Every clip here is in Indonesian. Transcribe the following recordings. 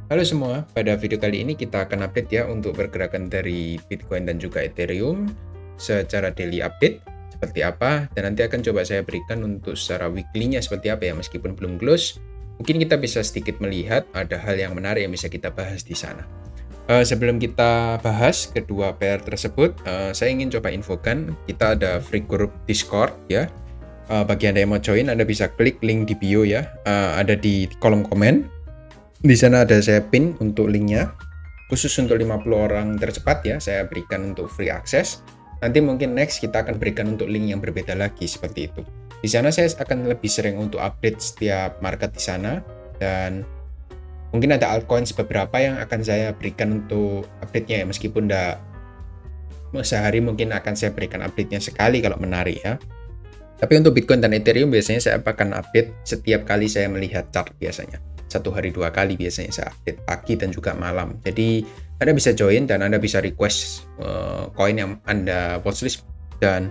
Halo semua, pada video kali ini kita akan update ya untuk pergerakan dari Bitcoin dan juga Ethereum secara daily update seperti apa, dan nanti akan coba saya berikan untuk secara weekly-nya seperti apa ya, meskipun belum close. Mungkin kita bisa sedikit melihat ada hal yang menarik yang bisa kita bahas di sana. Sebelum kita bahas kedua pair tersebut, saya ingin coba infokan kita ada free group Discord ya. Bagi Anda yang mau join, Anda bisa klik link di bio ya, ada di kolom komen. Di sana ada saya pin untuk linknya, khusus untuk 50 orang tercepat ya, saya berikan untuk free access. Nanti mungkin next kita akan berikan untuk link yang berbeda lagi seperti itu. Di sana saya akan lebih sering untuk update setiap market di sana, dan mungkin ada altcoins beberapa yang akan saya berikan untuk update-nya ya, meskipun sehari mungkin akan saya berikan update-nya sekali kalau menarik ya. Tapi untuk Bitcoin dan Ethereum biasanya saya akan update setiap kali saya melihat chart biasanya. 1 hari 2 kali biasanya saya update, pagi dan juga malam. Jadi Anda bisa join dan Anda bisa request koin yang Anda watchlist dan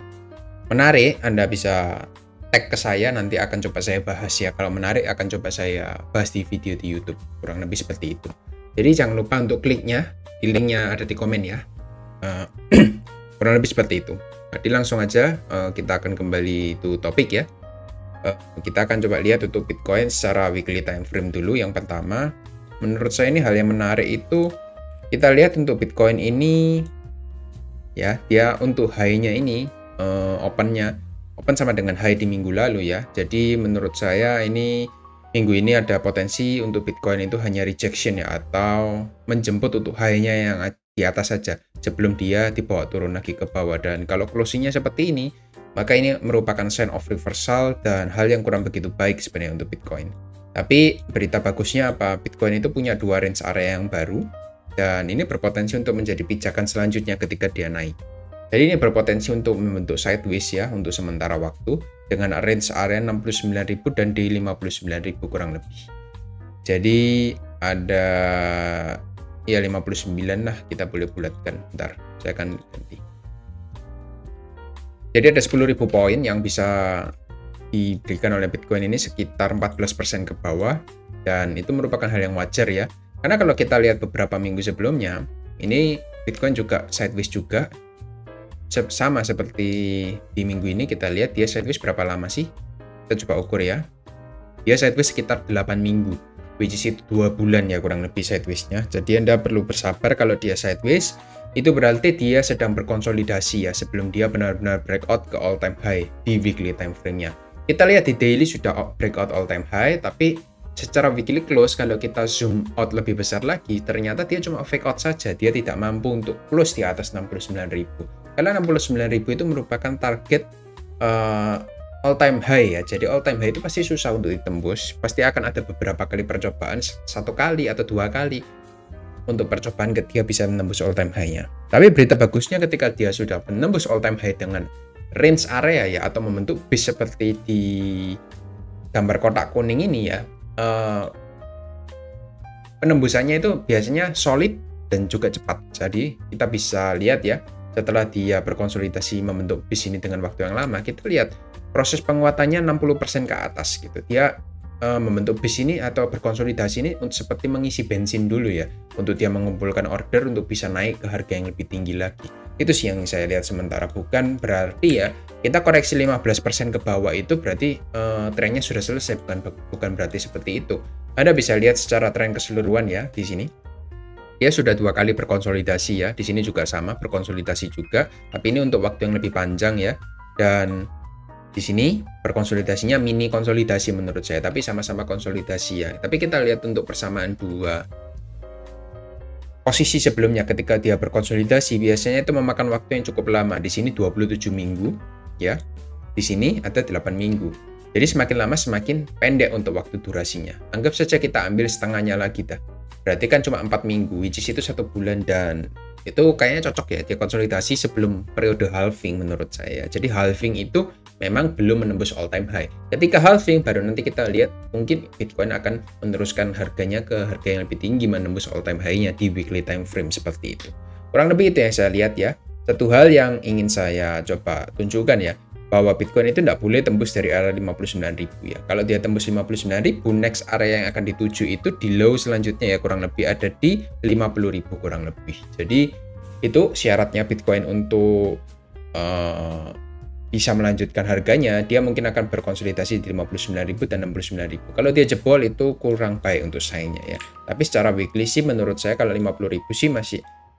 menarik, Anda bisa tag ke saya, nanti akan coba saya bahas ya. Kalau menarik akan coba saya bahas di video di YouTube, kurang lebih seperti itu. Jadi jangan lupa untuk kliknya, di linknya ada di komen ya. Kurang lebih seperti itu. Jadi langsung aja kita akan kembali to topik ya. Kita akan coba lihat untuk Bitcoin secara weekly time frame dulu. Yang pertama, menurut saya ini hal yang menarik itu kita lihat untuk Bitcoin ini ya, dia untuk high-nya ini open sama dengan high di minggu lalu ya. Jadi menurut saya ini minggu ini ada potensi untuk Bitcoin itu hanya rejection ya, atau menjemput untuk high-nya yang di atas saja sebelum dia dibawa turun lagi ke bawah. Dan kalau closing-nya seperti ini, maka ini merupakan sign of reversal dan hal yang kurang begitu baik sebenarnya untuk Bitcoin. Tapi berita bagusnya apa? Bitcoin itu punya 2 range area yang baru, dan ini berpotensi untuk menjadi pijakan selanjutnya ketika dia naik. Jadi ini berpotensi untuk membentuk sideways ya untuk sementara waktu dengan range area 69.000 dan di 59.000 kurang lebih. Jadi ada ya 59 lah, kita boleh bulatkan. Bentar, saya akan ganti. Jadi ada 10.000 poin yang bisa diberikan oleh Bitcoin ini sekitar 14% ke bawah, dan itu merupakan hal yang wajar ya. Karena kalau kita lihat beberapa minggu sebelumnya, ini Bitcoin juga sideways juga. Sama seperti di minggu ini, kita lihat dia sideways berapa lama sih? Kita coba ukur ya. Dia sideways sekitar 8 minggu, which is itu 2 bulan ya kurang lebih sideways-nya. Jadi Anda perlu bersabar kalau dia sideways. Itu berarti dia sedang berkonsolidasi ya sebelum dia benar-benar breakout ke all time high di weekly time frame-nya. Kita lihat di daily sudah breakout all time high, tapi secara weekly close kalau kita zoom out lebih besar lagi, ternyata dia cuma fake out saja. Dia tidak mampu untuk close di atas 69.000. Karena 69.000 itu merupakan target all time high ya. Jadi all time high itu pasti susah untuk ditembus. Pasti akan ada beberapa kali percobaan, 1 kali atau 2 kali untuk percobaan ketika bisa menembus all time high-nya. Tapi berita bagusnya ketika dia sudah menembus all time high dengan range area ya, atau membentuk base seperti di gambar kotak kuning ini ya, penembusannya itu biasanya solid dan juga cepat. Jadi kita bisa lihat ya, setelah dia berkonsolidasi membentuk base ini dengan waktu yang lama, kita lihat proses penguatannya 60% ke atas gitu. Dia membentuk base ini atau berkonsolidasi ini untuk seperti mengisi bensin dulu ya, untuk dia mengumpulkan order untuk bisa naik ke harga yang lebih tinggi lagi. Itu sih yang saya lihat sementara. Bukan berarti ya kita koreksi 15% ke bawah itu berarti trennya sudah selesai, bukan berarti seperti itu. Anda bisa lihat secara tren keseluruhan ya di sini. Dia sudah 2 kali berkonsolidasi ya. Di sini juga sama, berkonsolidasi juga, tapi ini untuk waktu yang lebih panjang ya. Dan di sini berkonsolidasinya mini konsolidasi menurut saya, tapi sama-sama konsolidasi ya. Tapi kita lihat untuk persamaan 2 posisi sebelumnya ketika dia berkonsolidasi, biasanya itu memakan waktu yang cukup lama. Di sini 27 minggu ya. Di sini ada 8 minggu. Jadi semakin lama semakin pendek untuk waktu durasinya. Anggap saja kita ambil setengahnya lagi dah. Berarti kan cuma 4 minggu, which is itu 1 bulan, dan itu kayaknya cocok ya dia konsolidasi sebelum periode halving menurut saya. Jadi halving itu memang belum menembus all time high. Ketika halving baru nanti kita lihat mungkin Bitcoin akan meneruskan harganya ke harga yang lebih tinggi, menembus all time high-nya di weekly time frame seperti itu. Kurang lebih itu yang saya lihat ya. Satu hal yang ingin saya coba tunjukkan ya, bahwa Bitcoin itu tidak boleh tembus dari area 59.000 ya. Kalau dia tembus 59.000, next area yang akan dituju itu di low selanjutnya ya, kurang lebih ada di 50.000 kurang lebih. Jadi itu syaratnya Bitcoin untuk bisa melanjutkan harganya, dia mungkin akan berkonsolidasi di 59.000 dan 69.000. Kalau dia jebol itu kurang baik untuk saingnya ya. Tapi secara weekly sih menurut saya kalau 50.000 sih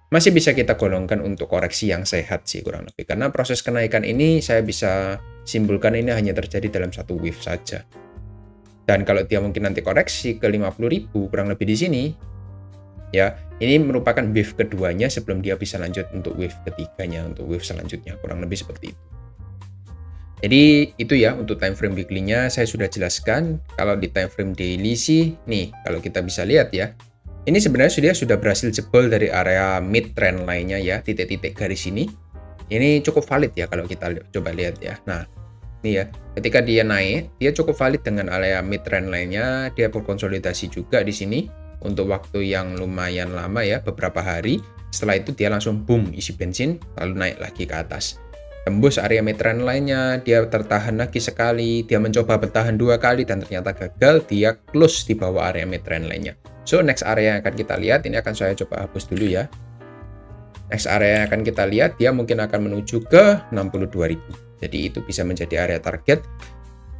masih bisa kita golongkan untuk koreksi yang sehat sih kurang lebih. Karena proses kenaikan ini saya bisa simpulkan ini hanya terjadi dalam satu wave saja. Dan kalau dia mungkin nanti koreksi ke 50.000 kurang lebih di sini, ya ini merupakan wave keduanya sebelum dia bisa lanjut untuk wave ketiganya, untuk wave selanjutnya kurang lebih seperti itu. Jadi itu ya untuk time frame weekly-nya saya sudah jelaskan. Kalau di time frame daily sih, nih kalau kita bisa lihat ya, ini sebenarnya sudah berhasil jebol dari area mid trend line-nya ya, titik-titik garis ini. Ini cukup valid ya kalau kita coba lihat ya. Nah, ini ya, ketika dia naik, dia cukup valid dengan area mid trend line-nya, dia berkonsolidasi juga di sini untuk waktu yang lumayan lama ya, beberapa hari. Setelah itu dia langsung boom isi bensin, lalu naik lagi ke atas. Tembus area mid trend line-nya, dia tertahan lagi sekali, dia mencoba bertahan 2 kali dan ternyata gagal, dia close di bawah area mid trend line-nya. So, next area yang akan kita lihat, ini akan saya coba hapus dulu ya. Next area yang akan kita lihat, dia mungkin akan menuju ke 62.000. Jadi itu bisa menjadi area target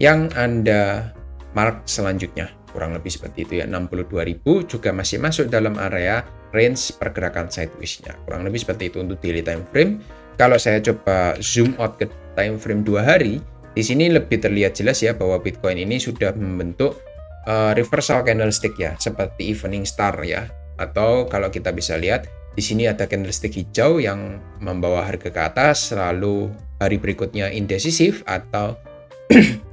yang Anda mark selanjutnya. Kurang lebih seperti itu ya, 62.000 juga masih masuk dalam area range pergerakan sideways-nya. Kurang lebih seperti itu untuk daily time frame. Kalau saya coba zoom out ke time frame 2 hari, di sini lebih terlihat jelas ya bahwa Bitcoin ini sudah membentuk reversal candlestick ya, seperti evening star ya. Atau kalau kita bisa lihat, di sini ada candlestick hijau yang membawa harga ke atas, lalu hari berikutnya indecisif atau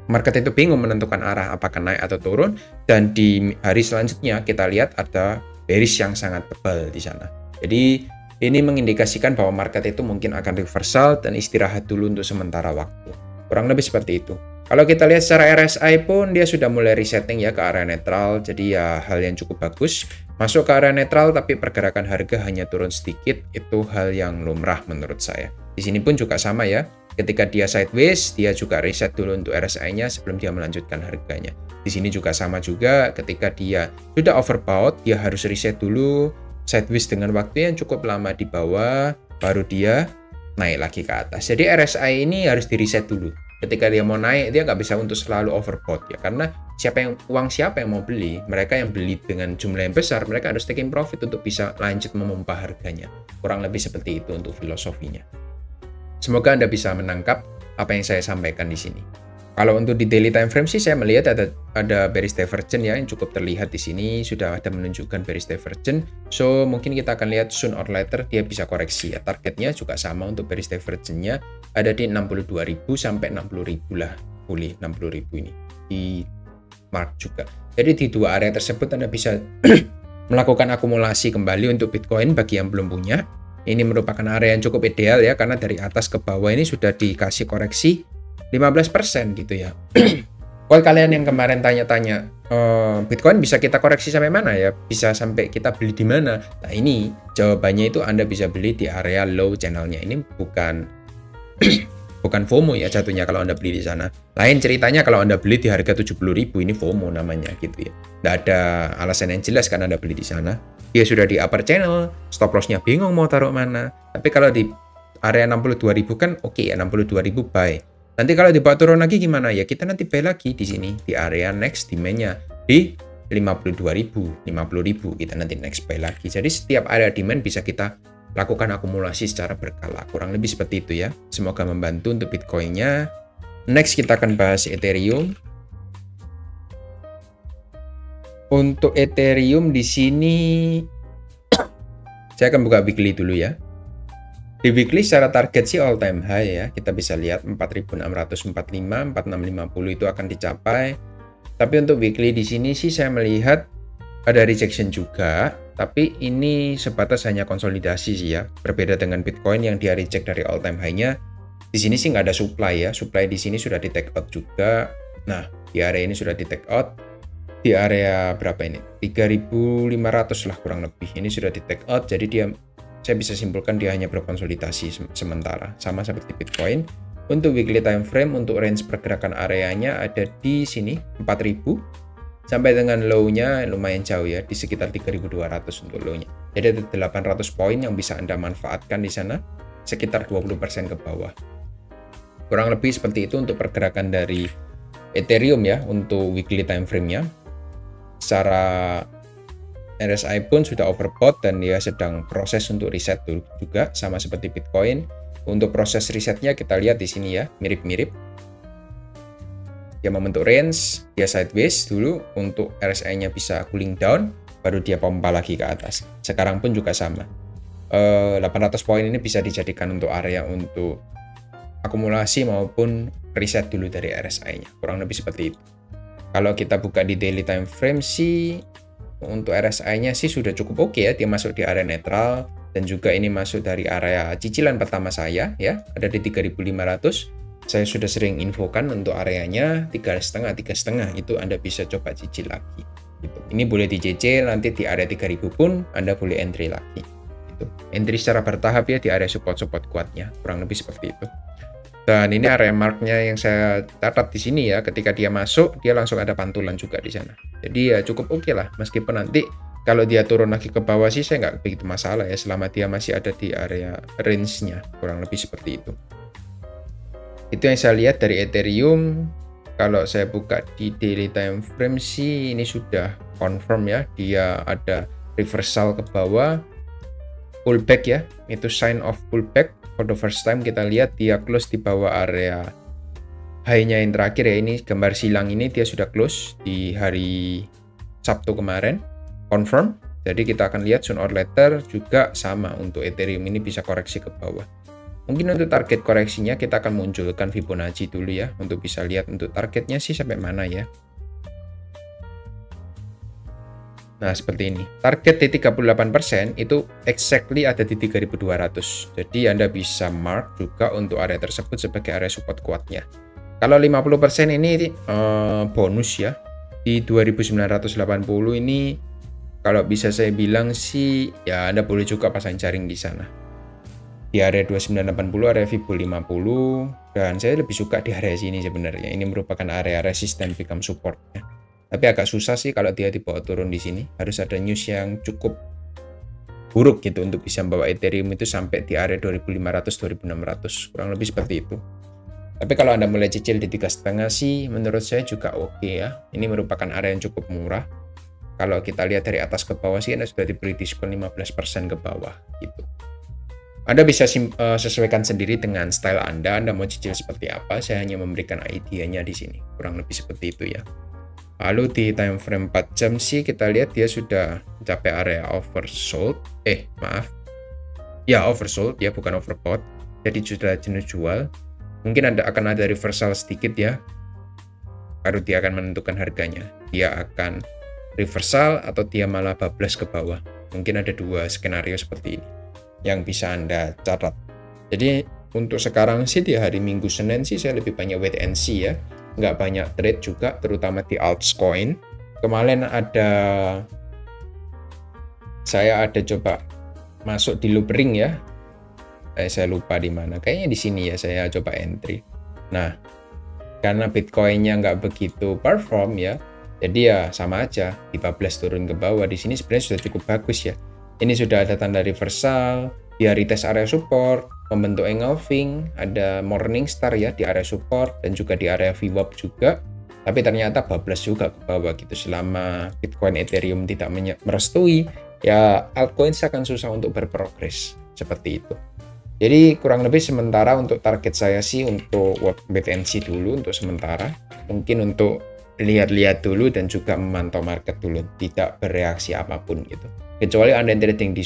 market itu bingung menentukan arah apakah naik atau turun, dan di hari selanjutnya kita lihat ada bearish yang sangat tebal di sana. Jadi ini mengindikasikan bahwa market itu mungkin akan reversal dan istirahat dulu untuk sementara waktu. Kurang lebih seperti itu. Kalau kita lihat secara RSI pun dia sudah mulai resetting ya ke area netral, jadi ya hal yang cukup bagus. Masuk ke area netral tapi pergerakan harga hanya turun sedikit, itu hal yang lumrah menurut saya. Di sini pun juga sama ya, ketika dia sideways, dia juga reset dulu untuk RSI-nya sebelum dia melanjutkan harganya. Di sini juga sama juga, ketika dia sudah overbought, dia harus reset dulu, sideways dengan waktu yang cukup lama di bawah, baru dia naik lagi ke atas. Jadi RSI ini harus di reset dulu. Ketika dia mau naik, dia nggak bisa untuk selalu overbought ya, karena uang siapa yang mau beli, mereka yang beli dengan jumlah yang besar, mereka harus taking profit untuk bisa lanjut memompa harganya. Kurang lebih seperti itu untuk filosofinya. Semoga Anda bisa menangkap apa yang saya sampaikan di sini. Kalau untuk di daily time frame sih saya melihat ada bearish divergence ya yang cukup terlihat di sini, sudah ada menunjukkan bearish divergence. So mungkin kita akan lihat soon or later dia bisa koreksi ya. Targetnya juga sama untuk bearish divergence-nya ada di 62.000 sampai 60.000 lah, pulih 60.000 ini di mark juga. Jadi di dua area tersebut Anda bisa melakukan akumulasi kembali untuk Bitcoin bagi yang belum punya. Ini merupakan area yang cukup ideal ya, karena dari atas ke bawah ini sudah dikasih koreksi 15% gitu ya. Kalau kalian yang kemarin tanya-tanya, Bitcoin bisa kita koreksi sampai mana ya? Bisa sampai kita beli di mana? Nah ini jawabannya itu Anda bisa beli di area low channelnya. Ini bukan FOMO ya jatuhnya kalau Anda beli di sana. Lain ceritanya kalau Anda beli di harga 70.000, ini FOMO namanya gitu ya. Nggak ada alasan yang jelas kan Anda beli di sana. Dia sudah di upper channel, stop loss-nya bingung mau taruh mana. Tapi kalau di area 62.000 kan oke ya, 62.000 buy. Nanti kalau dibawa turun lagi gimana ya? Kita nanti buy lagi di sini di area next demand-nya di 52.000, 50.000 kita nanti next buy lagi. Jadi setiap area demand bisa kita lakukan akumulasi secara berkala. Kurang lebih seperti itu ya. Semoga membantu untuk Bitcoin-nya. Next kita akan bahas Ethereum. Untuk Ethereum di sini saya akan buka weekly dulu ya. Di weekly secara target sih all time high ya. Kita bisa lihat 4.645, 4.650 itu akan dicapai. Tapi untuk weekly di sini sih saya melihat ada rejection juga, tapi ini sebatas hanya konsolidasi sih ya. Berbeda dengan Bitcoin yang dia reject dari all time high-nya. Di sini sih nggak ada supply ya. Supply di sini sudah di take out juga. Nah, di area ini sudah di take out. Di area berapa ini? 3.500 lah kurang lebih. Ini sudah di take out, jadi saya bisa simpulkan dia hanya berkonsolidasi sementara. Sama seperti Bitcoin. Untuk weekly time frame, untuk range pergerakan areanya ada di sini 4000 sampai dengan low-nya lumayan jauh ya, di sekitar 3200 untuk low-nya. Jadi ada 800 poin yang bisa Anda manfaatkan di sana, sekitar 20% ke bawah. Kurang lebih seperti itu untuk pergerakan dari Ethereum ya, untuk weekly time frame-nya. Secara RSI pun sudah overbought dan dia sedang proses untuk reset dulu juga, sama seperti Bitcoin. Untuk proses risetnya kita lihat di sini ya, mirip-mirip. Dia membentuk range, dia sideways dulu untuk RSI-nya bisa cooling down, baru dia pompa lagi ke atas. Sekarang pun juga sama. 800 poin ini bisa dijadikan untuk area untuk akumulasi maupun reset dulu dari RSI-nya. Kurang lebih seperti itu. Kalau kita buka di daily time frame sih, untuk RSI-nya sih sudah cukup oke ya, dia masuk di area netral. Dan juga ini masuk dari area cicilan pertama saya ya, ada di 3500. Saya sudah sering infokan untuk areanya 3,5 itu Anda bisa coba cicil lagi gitu. Ini boleh dicicil, nanti di area 3000 pun Anda boleh entry lagi gitu. Entry secara bertahap ya di area support kuatnya, kurang lebih seperti itu. Dan ini area marknya yang saya catat di sini ya, ketika dia masuk dia langsung ada pantulan juga di sana. Jadi ya cukup oke lah, meskipun nanti kalau dia turun lagi ke bawah sih saya nggak begitu masalah ya, selama dia masih ada di area range-nya, kurang lebih seperti itu. Itu yang saya lihat dari Ethereum. Kalau saya buka di daily time frame sih ini sudah confirm ya, dia ada reversal ke bawah, pullback ya, itu sign of pullback. For the first time kita lihat dia close di bawah area high-nya yang terakhir ya, ini gambar silang ini dia sudah close di hari Sabtu kemarin. Confirm, jadi kita akan lihat soon or later juga sama untuk Ethereum ini bisa koreksi ke bawah. Mungkin untuk target koreksinya kita akan munculkan Fibonacci dulu ya, untuk bisa lihat untuk targetnya sih sampai mana ya. Nah seperti ini, target di 38% itu exactly ada di 3200. Jadi Anda bisa mark juga untuk area tersebut sebagai area support kuatnya. Kalau 50% ini bonus ya, di 2980 ini kalau bisa saya bilang sih ya Anda boleh juga pasang jaring di sana. Di area 2980, area Fibo 50, dan saya lebih suka di area sini sebenarnya. Ini merupakan area resisten become support ya. Tapi agak susah sih kalau dia dibawa turun di sini. Harus ada news yang cukup buruk gitu untuk bisa membawa Ethereum itu sampai di area 2500-2600, kurang lebih seperti itu. Tapi kalau Anda mulai cicil di 3,5 sih menurut saya juga oke ya. Ini merupakan area yang cukup murah. Kalau kita lihat dari atas ke bawah sih Anda sudah diberi diskon 15% ke bawah gitu. Anda bisa sesuaikan sendiri dengan style Anda mau cicil seperti apa. Saya hanya memberikan idenya di sini. Kurang lebih seperti itu ya. Lalu di time frame 4 jam sih kita lihat dia sudah mencapai area oversold. Oversold ya, bukan overbought. Jadi sudah jenuh jual. Mungkin akan ada reversal sedikit ya. Baru dia akan menentukan harganya. Dia akan reversal atau dia malah bablas ke bawah. Mungkin ada dua skenario seperti ini yang bisa Anda catat. Jadi untuk sekarang sih di hari Minggu Senin sih saya lebih banyak wait and see ya, nggak banyak trade juga, terutama di altcoin. Kemarin saya ada coba masuk di loop ring ya, saya lupa di mana, kayaknya di sini ya saya coba entry. Nah karena Bitcoinnya nggak begitu perform ya, jadi ya sama aja, di 14 turun ke bawah. Di sini sebenarnya sudah cukup bagus ya. Ini sudah ada tanda reversal, dia retest area support, membentuk engulfing, ada morning star ya di area support dan juga di area VWAP juga. Tapi ternyata bablas juga ke bawah gitu. Selama Bitcoin Ethereum tidak merestui, ya altcoin akan susah untuk berprogres seperti itu. Jadi kurang lebih sementara untuk target saya sih untuk wait and see dulu untuk sementara. Mungkin untuk lihat-lihat dulu dan juga memantau market dulu, tidak bereaksi apapun gitu. Kecuali Anda trading di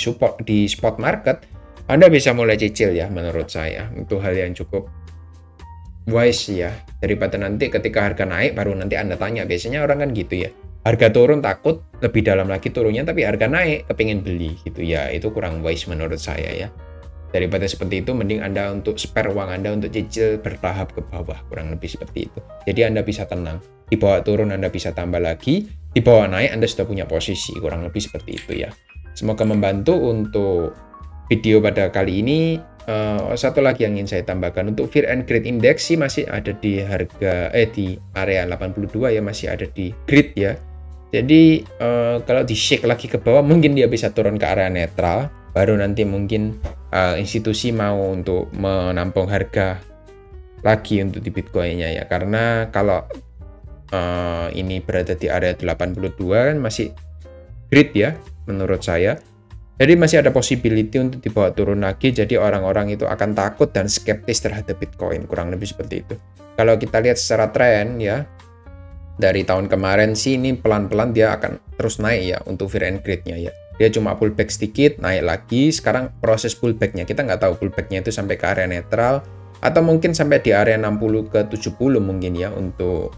spot market, Anda bisa mulai cicil ya menurut saya. Itu hal yang cukup wise ya, daripada nanti ketika harga naik baru nanti Anda tanya. Biasanya orang kan gitu ya, harga turun takut lebih dalam lagi turunnya, tapi harga naik kepingin beli gitu ya. Itu kurang wise menurut saya ya. Daripada seperti itu, mending Anda untuk spare uang Anda untuk cicil bertahap ke bawah, kurang lebih seperti itu. Jadi Anda bisa tenang, di bawah turun Anda bisa tambah lagi, di bawah naik Anda sudah punya posisi, kurang lebih seperti itu ya. Semoga membantu untuk video pada kali ini. Satu lagi yang ingin saya tambahkan, untuk Fear and Greed Index sih masih ada di harga di area 82 ya, masih ada di greed ya. Jadi kalau di shake lagi ke bawah mungkin dia bisa turun ke area netral, baru nanti mungkin institusi mau untuk menampung harga lagi untuk di Bitcoin-nya ya. Karena kalau ini berada di area 82 kan masih greed ya menurut saya. Jadi masih ada possibility untuk dibawa turun lagi, jadi orang-orang itu akan takut dan skeptis terhadap Bitcoin, kurang lebih seperti itu. Kalau kita lihat secara tren ya, dari tahun kemarin sih ini pelan-pelan dia akan terus naik ya untuk Fear and Greed-nya ya. Dia cuma pullback sedikit, naik lagi, sekarang proses pullback-nya, kita nggak tahu pullback-nya itu sampai ke area netral, atau mungkin sampai di area 60 ke 70 mungkin ya untuk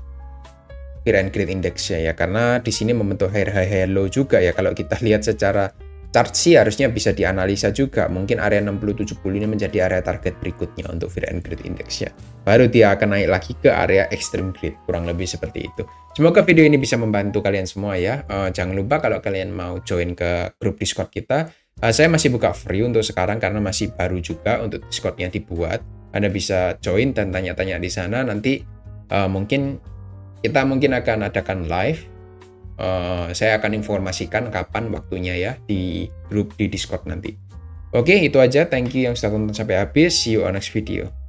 Fear and Greed Index-nya ya, karena di sini membentuk high low juga ya. Kalau kita lihat secara chart sih harusnya bisa dianalisa juga, mungkin area 60-70 ini menjadi area target berikutnya untuk Fear and Greed Index ya. Baru dia akan naik lagi ke area Extreme Greed, kurang lebih seperti itu. Semoga video ini bisa membantu kalian semua ya. Jangan lupa kalau kalian mau join ke grup Discord kita, saya masih buka free untuk sekarang karena masih baru juga untuk Discord-nya dibuat. Anda bisa join dan tanya-tanya di sana, nanti mungkin kita akan adakan live. Saya akan informasikan kapan waktunya ya di grup di Discord nanti. Oke, itu aja. Thank you yang sudah nonton sampai habis. See you on next video.